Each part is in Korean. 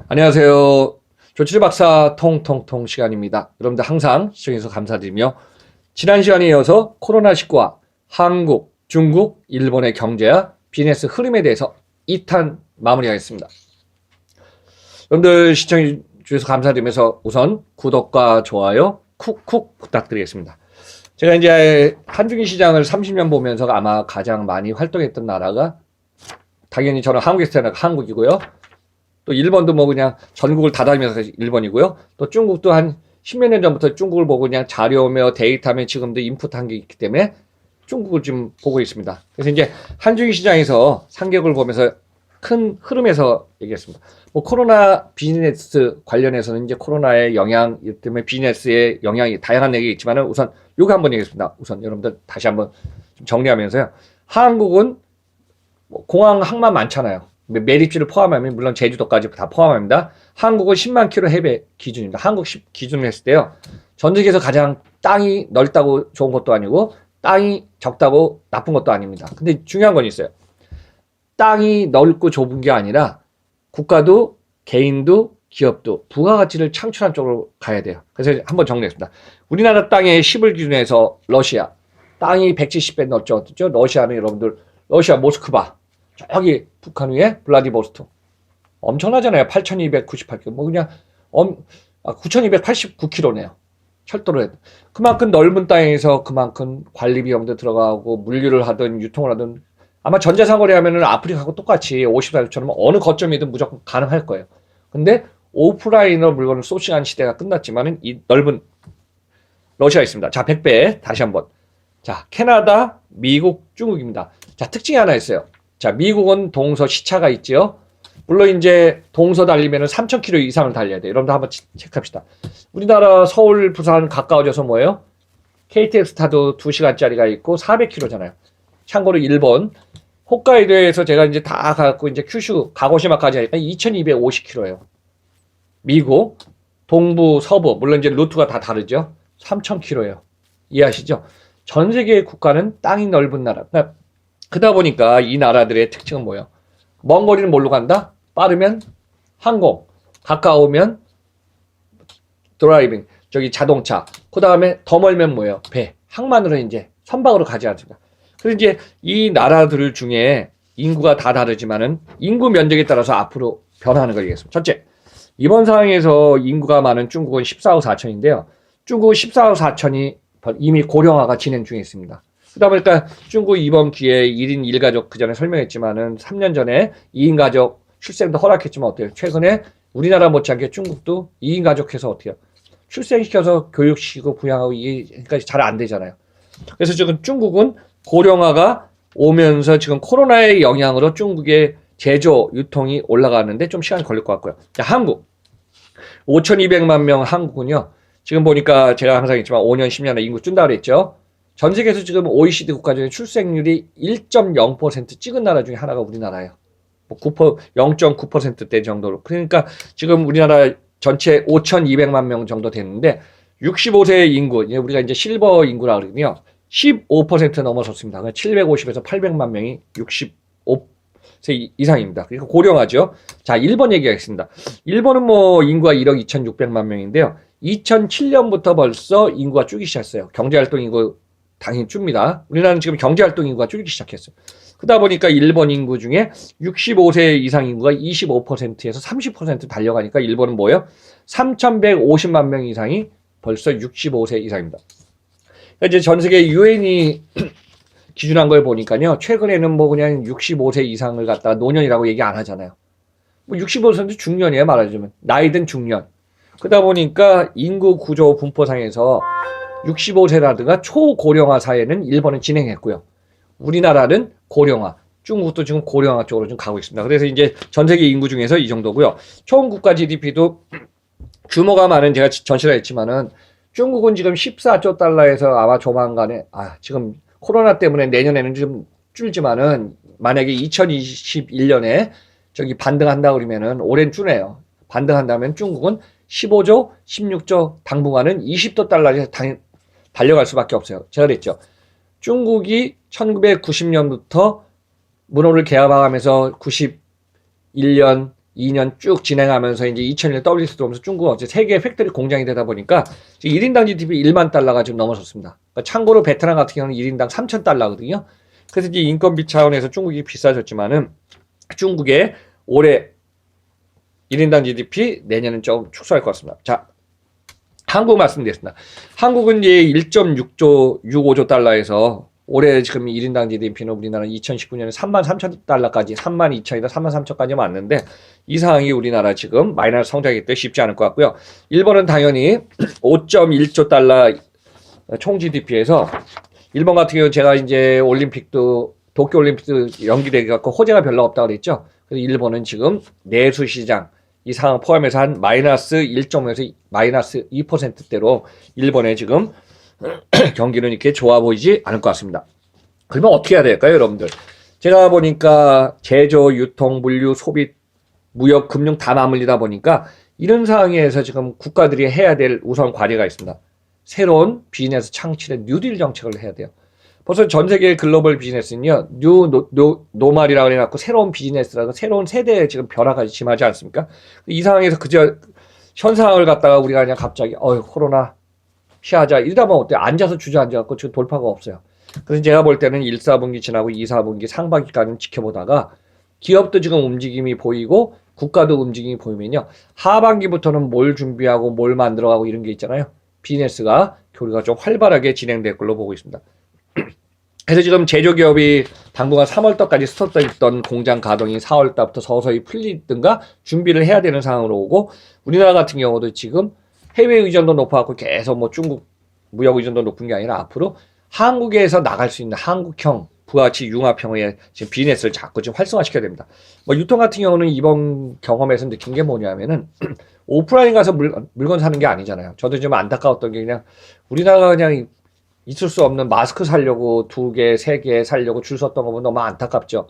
안녕하세요. 조치를 박사 통통통 시간입니다. 여러분들 항상 시청해주셔서 감사드리며 지난 시간에 이어서 코로나19와 한국, 중국, 일본의 경제와 비즈니스 흐름에 대해서 2탄 마무리하겠습니다. 여러분들 시청해 주셔서 감사드리면서 우선 구독과 좋아요 쿡쿡 부탁드리겠습니다. 제가 이제 한중일 시장을 30년 보면서 아마 가장 많이 활동했던 나라가 당연히 저는 한국에서 태어난 한국이고요. 또 일본도 뭐 그냥 전국을 다 다니면서 일본이고요. 또 중국도 한 10몇 년 전부터 중국을 보고 그냥 자료며 데이터며 지금도 인풋한 게 있기 때문에 중국을 좀 보고 있습니다. 그래서 이제 한중일 시장에서 상격을 보면서 큰 흐름에서 얘기했습니다. 뭐 코로나 비즈니스 관련해서는 이제 코로나의 영향 때문에 비즈니스의 영향이 다양한 얘기가 있지만은 우선 요거 한번 얘기했습니다. 우선 여러분들 다시 한번 좀 정리하면서요. 한국은 뭐 공항 항만 많잖아요. 매립지를 포함하면 물론 제주도까지 다 포함합니다. 한국은 10만 킬로 해배 기준입니다. 한국 기준으로 했을 때요. 전 세계에서 가장 땅이 넓다고 좋은 것도 아니고 땅이 적다고 나쁜 것도 아닙니다. 근데 중요한 건 있어요. 땅이 넓고 좁은 게 아니라 국가도 개인도 기업도 부가가치를 창출한 쪽으로 가야 돼요. 그래서 한번 정리했습니다. 우리나라 땅의 10을 기준해서 러시아 땅이 170배 넓죠. 러시아는 여러분들 러시아 모스크바 저기 북한 위에 블라디보스토크 엄청나잖아요. 8,298km 뭐 그냥 9,289km네요. 철도로 해도 그만큼 넓은 땅에서 그만큼 관리 비용도 들어가고 물류를 하든 유통을 하든 아마 전자상거래 하면은 아프리카하고 똑같이 54주처럼 어느 거점이든 무조건 가능할 거예요. 근데 오프라인으로 물건을 소싱하는 시대가 끝났지만은 이 넓은 러시아 있습니다. 자, 100배 다시 한번. 자, 캐나다, 미국, 중국입니다. 자, 특징이 하나 있어요. 자, 미국은 동서 시차가 있죠. 물론 이제 동서 달리면은 3,000km 이상을 달려야 돼요. 여러분들 한번 체크합시다. 우리나라 서울, 부산 가까워져서 뭐예요? KTX 타도 2시간짜리가 있고 400km잖아요. 참고로 일본 홋카이도에서 제가 이제 다 가고 이제 큐슈 가고시마까지 하니까 2,250km예요. 미국 동부 서부 물론 이제 루트가 다 다르죠. 3,000km예요. 이해하시죠? 전 세계의 국가는 땅이 넓은 나라. 그러다 보니까 이 나라들의 특징은 뭐예요? 먼 거리는 뭘로 간다? 빠르면 항공, 가까우면 드라이빙, 저기 자동차. 그 다음에 더 멀면 뭐예요? 배. 항만으로 이제 선박으로 가지 않습니까? 그래서 이제 이 나라들 중에 인구가 다 다르지만은 인구 면적에 따라서 앞으로 변하는 거겠습니다. 첫째, 이번 상황에서 인구가 많은 중국은 14억 4천인데요. 중국은 14억 4천이 이미 고령화가 진행 중에 있습니다. 그러다 보니까 중국 이번 기회에 1인 1가족 그 전에 설명했지만은 3년 전에 2인 가족 출생도 허락했지만 어때요? 최근에 우리나라 못지않게 중국도 2인 가족해서 어때요? 출생시켜서 교육시키고 부양하고 이게까지 잘 안 되잖아요. 그래서 지금 중국은 고령화가 오면서 지금 코로나의 영향으로 중국의 제조 유통이 올라가는데 좀 시간이 걸릴 것 같고요. 자, 한국 5,200만 명 한국은요. 지금 보니까 제가 항상 했지만 5년 10년에 인구 준다 그랬죠. 전 세계에서 지금 OECD 국가 중에 출생률이 1.0% 찍은 나라 중에 하나가 우리나라예요. 뭐 0.9%대 정도로. 그러니까 지금 우리나라 전체 5,200만 명 정도 됐는데 65세 인구, 우리가 이제 실버 인구라 그러거든요. 15% 넘어섰습니다. 750에서 800만 명이 65세 이상입니다. 그러니까 고령화죠. 자, 일본 얘기하겠습니다. 일본은 뭐 인구가 1억 2,600만 명인데요. 2007년부터 벌써 인구가 줄기 시작했어요. 경제활동 인구 당연히 줍니다. 우리나라는 지금 경제활동 인구가 줄기 시작했어요. 그러다 보니까 일본 인구 중에 65세 이상 인구가 25%에서 30% 달려가니까 일본은 뭐예요? 3,150만 명 이상이 벌써 65세 이상입니다. 이제 전 세계 유엔이 기준한 걸 보니까요. 최근에는 뭐 그냥 65세 이상을 갖다가 노년이라고 얘기 안 하잖아요. 뭐 65세도 중년이에요, 말하자면. 나이든 중년. 그러다 보니까 인구 구조 분포상에서 65세라든가 초고령화 사회는 일본은 진행했고요. 우리나라는 고령화, 중국도 지금 고령화 쪽으로 좀 가고 있습니다. 그래서 이제 전 세계 인구 중에서 이 정도고요. 총 국가 GDP도 규모가 많은 제가 전시를 했지만은 중국은 지금 14조 달러에서 아마 조만간에 지금 코로나 때문에 내년에는 좀 줄지만은 만약에 2021년에 저기 반등한다 그러면은 올해는 주네요. 반등한다면 중국은 15조, 16조 당분간은 20조 달러에 달려갈 수밖에 없어요. 제가 그랬죠. 중국이 1990년부터 문호를 개화방하면서 91년, 2년 쭉 진행하면서 이제 2000년 WTO 들어오면서 중국은 어째 세계 팩토리 공장이 되다 보니까 지금 1인당 GDP 1만 달러가 지금 넘어섰습니다. 그러니까 참고로 베트남 같은 경우는 1인당 3,000달러거든요. 그래서 이제 인건비 차원에서 중국이 비싸졌지만은 중국의 올해 1인당 GDP 내년은 좀 축소할 것 같습니다. 자, 한국 말씀드리겠습니다. 한국은 이제 1.6조, 65조 달러에서 올해 지금 1인당 GDP는 우리나라 2019년에 33,000달러까지 32,000이다 33,000까지 왔는데 이 상황이 우리나라 지금 마이너스 성장이 때 쉽지 않을 것 같고요. 일본은 당연히 5.1조 달러 총 GDP에서 일본 같은 경우 제가 이제 올림픽도 도쿄올림픽도 연기돼 갖고 호재가 별로 없다고 그랬죠. 그래서 일본은 지금 내수 시장 이 상황 포함해서 한 마이너스 1.5에서 마이너스 2%대로 일본의 지금 경기는 이렇게 좋아 보이지 않을 것 같습니다. 그러면 어떻게 해야 될까요, 여러분들? 제가 보니까 제조, 유통, 물류, 소비, 무역, 금융 다 맞물리다 보니까 이런 상황에서 지금 국가들이 해야 될 우선 과제가 있습니다. 새로운 비즈니스 창출의 뉴딜 정책을 해야 돼요. 벌써 전 세계 글로벌 비즈니스는요, 노말이라고 해갖고 새로운 비즈니스라고 새로운 세대의 지금 변화가 심하지 않습니까? 이 상황에서 그저 현 상황을 갖다가 우리가 그냥 갑자기, 코로나 피하자. 이러다 보면 어때? 앉아서 주저앉아갖고 지금 돌파가 없어요. 그래서 제가 볼 때는 1, 4분기 지나고 2, 4분기 상반기까지는 지켜보다가 기업도 지금 움직임이 보이고 국가도 움직임이 보이면요. 하반기부터는 뭘 준비하고 뭘 만들어가고 이런 게 있잖아요. 비즈니스가 교류가 좀 활발하게 진행될 걸로 보고 있습니다. 그래서 지금 제조기업이 당분간 3월달까지 스톱돼 있던 공장 가동이 4월달부터 서서히 풀리든가 준비를 해야 되는 상황으로 오고 우리나라 같은 경우도 지금 해외 의존도 높아갖고 계속 뭐 중국 무역 의존도 높은 게 아니라 앞으로 한국에서 나갈 수 있는 한국형 부가가치 융합형의 지금 비즈니스를 자꾸 지금 활성화시켜야 됩니다. 뭐 유통 같은 경우는 이번 경험에서 느낀 게 뭐냐면은 오프라인 가서 물건 사는 게 아니잖아요. 저도 좀 안타까웠던 게 그냥 우리나라가 그냥 있을 수 없는 마스크 사려고 2개, 3개 사려고 줄 섰던 거 보면 너무 안타깝죠.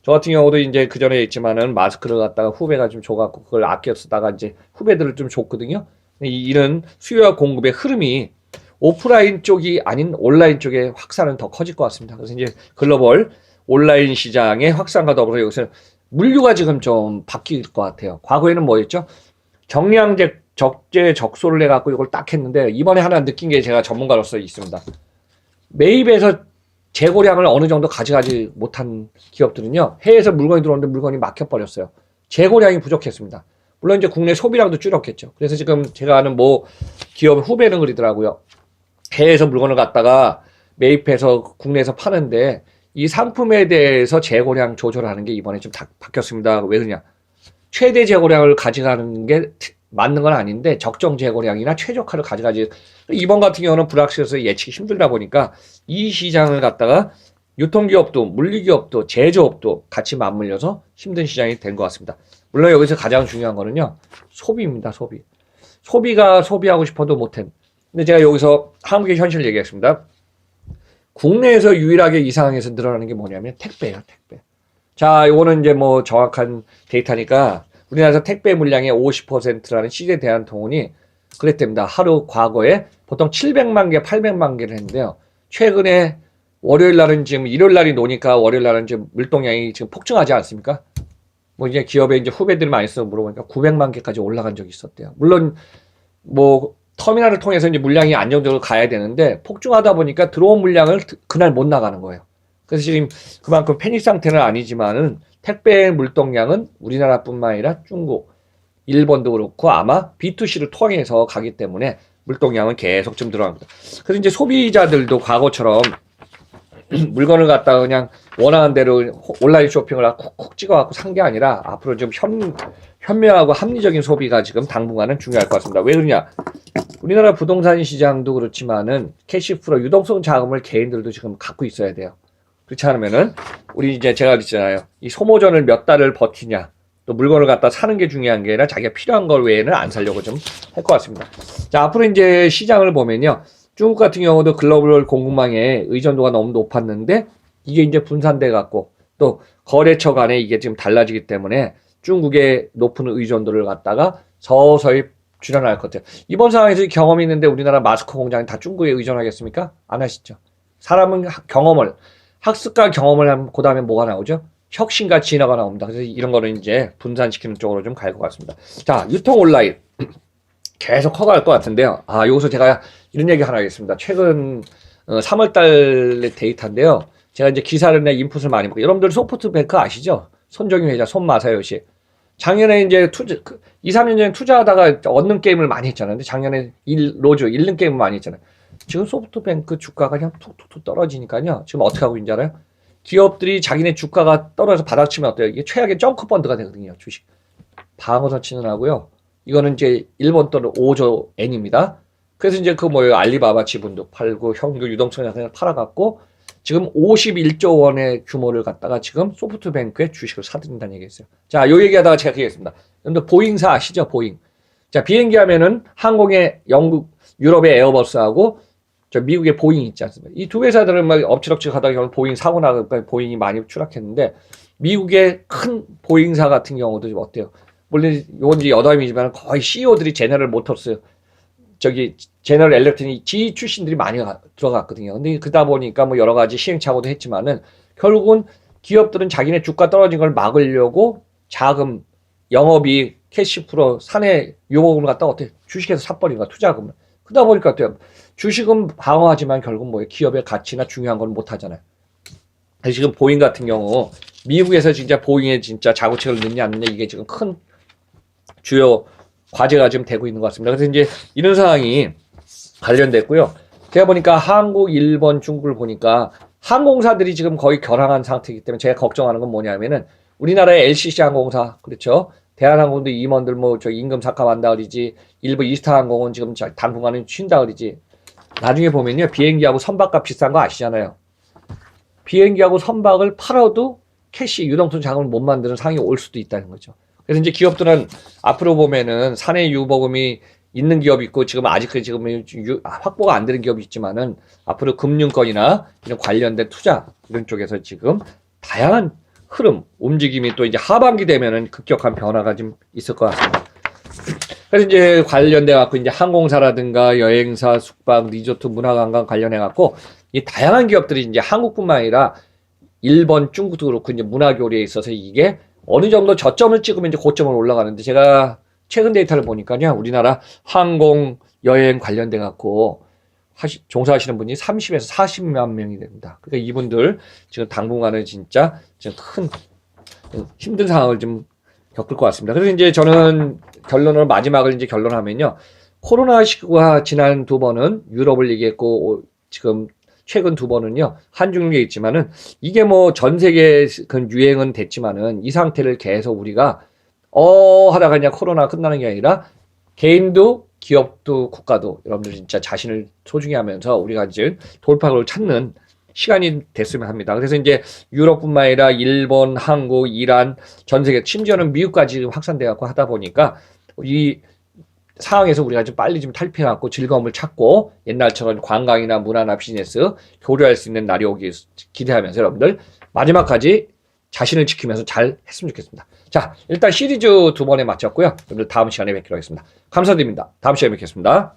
저 같은 경우도 이제 그 전에 있지만은 마스크를 갖다가 후배가 좀 줘갖고 그걸 아껴 쓰다가 이제 후배들을 좀 줬거든요. 이런 수요와 공급의 흐름이 오프라인 쪽이 아닌 온라인 쪽의 확산은 더 커질 것 같습니다. 그래서 이제 글로벌 온라인 시장의 확산과 더불어 여기서 물류가 지금 좀 바뀔 것 같아요. 과거에는 뭐였죠? 정량제, 적재, 적소를 해갖고 이걸 딱 했는데 이번에 하나 느낀 게 제가 전문가로서 있습니다. 매입에서 재고량을 어느 정도 가져가지 못한 기업들은요. 해외에서 물건이 들어오는데 물건이 막혀버렸어요. 재고량이 부족했습니다. 물론 이제 국내 소비량도 줄었겠죠. 그래서 지금 제가 아는 뭐 기업 후배는 그러더라고요. 해외에서 물건을 갖다가 매입해서 국내에서 파는데 이 상품에 대해서 재고량 조절하는 게 이번에 좀 바뀌었습니다. 왜 그러냐? 최대 재고량을 가져가는 게 맞는 건 아닌데 적정 재고량이나 최저가를 가져가지. 이번 같은 경우는 불확실해서 예측이 힘들다 보니까 이 시장을 갖다가 유통기업도 물류기업도 제조업도 같이 맞물려서 힘든 시장이 된 것 같습니다. 물론 여기서 가장 중요한 거는요. 소비입니다. 소비. 소비가 소비하고 싶어도 못한. 근데 제가 여기서 한국의 현실을 얘기했습니다. 국내에서 유일하게 이 상황에서 늘어나는 게 뭐냐면 택배예요. 택배. 자, 이거는 이제 뭐 정확한 데이터니까 우리나라에서 택배 물량의 50%라는 CJ 대한통운이 그랬답니다. 하루 과거에 보통 700만 개, 800만 개를 했는데요. 최근에 월요일 날은 지금 일요일 날이 노니까 월요일 날은 지금 물동량이 지금 폭증하지 않습니까? 뭐 이제 기업에 이제 후배들이 많이 써서 물어보니까 900만 개까지 올라간 적이 있었대요. 물론 뭐 터미널을 통해서 이제 물량이 안정적으로 가야 되는데 폭증하다 보니까 들어온 물량을 그날 못 나가는 거예요. 그래서 지금 그만큼 패닉 상태는 아니지만은 택배 물동량은 우리나라뿐만 아니라 중국, 일본도 그렇고 아마 B2C를 통해서 가기 때문에 물동량은 계속 좀 들어갑니다. 그래서 이제 소비자들도 과거처럼 물건을 갖다가 그냥 원하는 대로 온라인 쇼핑을 콕콕 찍어갖고 산 게 아니라 앞으로 좀 현명하고 합리적인 소비가 지금 당분간은 중요할 것 같습니다. 왜 그러냐? 우리나라 부동산 시장도 그렇지만은 캐시플로 유동성 자금을 개인들도 지금 갖고 있어야 돼요. 그렇지 않으면은 우리 이제 제가 그랬잖아요. 이 소모전을 몇 달을 버티냐. 또 물건을 갖다 사는 게 중요한 게 아니라 자기가 필요한 걸 외에는 안 사려고 좀 할 것 같습니다. 자, 앞으로 이제 시장을 보면요. 중국 같은 경우도 글로벌 공급망의 의존도가 너무 높았는데 이게 이제 분산돼 갖고 또 거래처 간에 이게 지금 달라지기 때문에 중국의 높은 의존도를 갖다가 서서히 줄여나갈 것 같아요. 이번 상황에서 경험이 있는데 우리나라 마스크 공장이 다 중국에 의존하겠습니까? 안 하시죠. 사람은 경험을 학습과 경험을 하면 그 다음에 뭐가 나오죠? 혁신같이 지나가 나옵니다. 그래서 이런 거는 이제 분산시키는 쪽으로 좀 갈 것 같습니다. 자, 유통 온라인. 계속 커갈 것 같은데요. 여기서 제가 이런 얘기 하나 하겠습니다. 최근 3월 달의 데이터인데요. 제가 이제 기사를 내 인풋을 많이 먹고, 여러분들 소프트뱅크 아시죠? 손정희 회장, 손마사요시. 작년에 이제 2, 3년 전에 투자하다가 얻는 게임을 많이 했잖아요. 근데 작년에 로즈 잃는 게임을 많이 했잖아요. 지금 소프트뱅크 주가가 그냥 툭툭툭 떨어지니까요. 지금 어떻게 하고 있는지 알아요? 기업들이 자기네 주가가 떨어져서 바닥치면 어때요? 이게 최악의 점크 펀드가 되거든요. 주식. 방어선 치는 하고요. 이거는 이제 일본 돈은 5조 엔입니다. 그래서 이제 그 뭐예요? 알리바바 지분도 팔고 현금 유동성을 그냥 팔아갖고 지금 51조 원의 규모를 갖다가 지금 소프트뱅크의 주식을 사들인다는 얘기였어요. 자, 요 얘기하다가 제가 얘기했습니다. 여러분들 보잉사 아시죠? 보잉. 자, 비행기 하면은 항공의 영국, 유럽의 에어버스하고 저 미국의 보잉 있지 않습니까? 이 두 회사들은 막 엎치락치락 하다가 결국 보잉 사고 나니까 보잉이 많이 추락했는데 미국의 큰 보잉사 같은 경우도 좀 어때요? 물론 이건 이제 여담이지만 거의 CEO들이 제너럴 모터스 제너럴 엘렉트릭 GE 출신들이 많이 들어갔거든요. 근데 그러다 보니까 뭐 여러 가지 시행착오도 했지만은 결국은 기업들은 자기네 주가 떨어진 걸 막으려고 자금, 영업이익, 캐시프로, 사내 유보금을 갖다가 어떻게 주식에서 사버린 거야, 투자금을. 그러다 보니까 어때요? 주식은 방어하지만 결국 뭐예요? 기업의 가치나 중요한 건 못 하잖아요. 그래서 지금 보잉 같은 경우 미국에서 진짜 보잉에 진짜 자구책을 넣냐 안 넣냐 이게 지금 큰 주요 과제가 지금 되고 있는 것 같습니다. 그래서 이제 이런 상황이 관련됐고요. 제가 보니까 한국, 일본, 중국을 보니까 항공사들이 지금 거의 결항한 상태이기 때문에 제가 걱정하는 건 뭐냐면은 우리나라의 LCC 항공사, 그렇죠? 대한항공도 임원들 뭐 저 임금 삭감한다 그러지, 일부 이스타항공은 지금 당분간은 쉰다 그러지. 나중에 보면요, 비행기하고 선박값 비싼 거 아시잖아요. 비행기하고 선박을 팔아도 캐시 유동성 자금을 못 만드는 상황이 올 수도 있다는 거죠. 그래서 이제 기업들은 앞으로 보면은 사내 유보금이 있는 기업이 있고 지금 아직까지 지금 확보가 안 되는 기업이 있지만은 앞으로 금융권이나 이런 관련된 투자 이런 쪽에서 지금 다양한 흐름, 움직임이 또 이제 하반기 되면은 급격한 변화가 좀 있을 것 같습니다. 그래서 이제 관련돼 갖고 이제 항공사라든가 여행사, 숙박, 리조트, 문화관광 관련해 갖고 이 다양한 기업들이 이제 한국뿐만 아니라 일본, 중국도 그렇고 이제 문화교류에 있어서 이게 어느 정도 저점을 찍으면 이제 고점을 올라가는데 제가 최근 데이터를 보니까요, 우리나라 항공, 여행 관련돼 갖고 종사하시는 분이 30에서 40만 명이 됩니다. 그러니까 이분들 지금 당분간은 진짜 지금 큰 힘든 상황을 좀 겪을 것 같습니다. 그래서 이제 저는 마지막을 이제 결론하면요, 코로나19가 지난 2번은 유럽을 얘기했고 지금 최근 2번은요 한중일에 있지만은 이게 뭐 전 세계 그 유행은 됐지만은 이 상태를 계속 우리가 하다가 그냥 코로나 끝나는 게 아니라 개인도 기업도 국가도 여러분들 진짜 자신을 소중히 하면서 우리가 이제 돌파구를 찾는 시간이 됐으면 합니다. 그래서 이제 유럽뿐만 아니라 일본, 한국, 이란, 전 세계 심지어는 미국까지 확산돼 갖고 하다 보니까 이 상황에서 우리가 좀 빨리 좀 탈피해갖고 즐거움을 찾고 옛날처럼 관광이나 문화나 비즈니스 교류할 수 있는 날이 오기 기대하면서 여러분들 마지막까지 자신을 지키면서 잘 했으면 좋겠습니다. 자, 일단 시리즈 2번에 마쳤고요. 여러분들 다음 시간에 뵙기로 하겠습니다. 감사드립니다. 다음 시간에 뵙겠습니다.